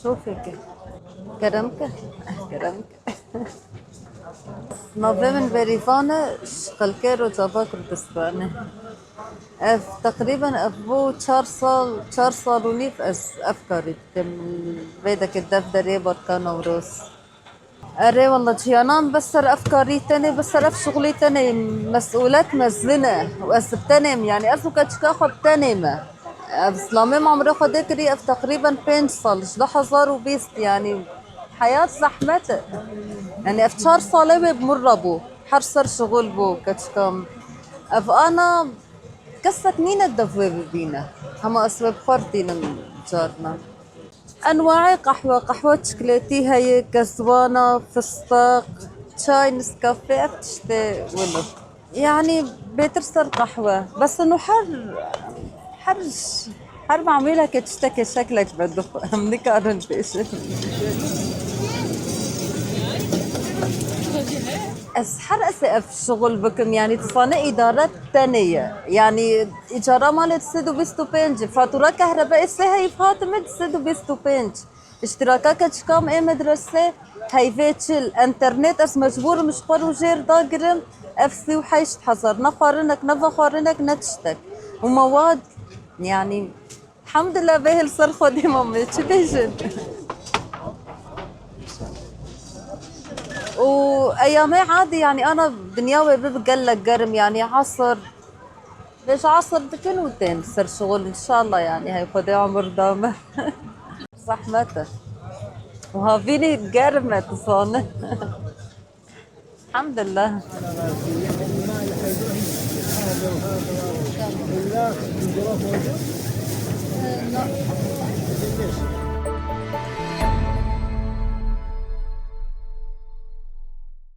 شوفك كرمك كرمك نوفمبر بريفانا شقلكيرو جابا كردستاني تقريبا أبو 4 سال ونيف أفكاري تم بيدك الدفتر بركان وروس أري والله جيانان بسر أفكاري تاني بسر أف شغلي تاني مسؤولات مزنة وأسب تاني يعني أفو كتشكا خب تاني ما أفسلامي ما عمري خدكري أف تقريبا 5 سال لحظار وبيست يعني حياة زحمته يعني أف 4 سال بمر بو حرصر شغل بو كتشكام أف أنا قصة مين الدفوة بينا هما أسباب خورتين جارنا أنواع قهوة شوكولاتي هي كسوانة فستق شاي نسكافيه أفتشتي ولو يعني بترسل قهوة بس إنه حر حر معمولة كتشتكي شكلك بده منك أرن بيش حر أسقف شغل بكم يعني تصانع إدارات تانية يعني إيجارة مالت سيدو بيستو بينج فاتورة كهرباء هي فاتمة سيدو بيستو بينج اشتراكا كتشكام اي مدرسة هي فيتشل انترنت اس مجبور مش وجير داقرم افسي وحيش حصر نخارنك نفخارنك نتشتك ومواد يعني الحمد لله به الصرخة دي مامي تشبيجن وايامي عادي يعني انا دنياوي بقلك قرم يعني عصر ليش عصر دكنوتين صار شغل ان شاء الله يعني هي خدي عمر دامه زحمته وهافيني قرمت صانع الحمد لله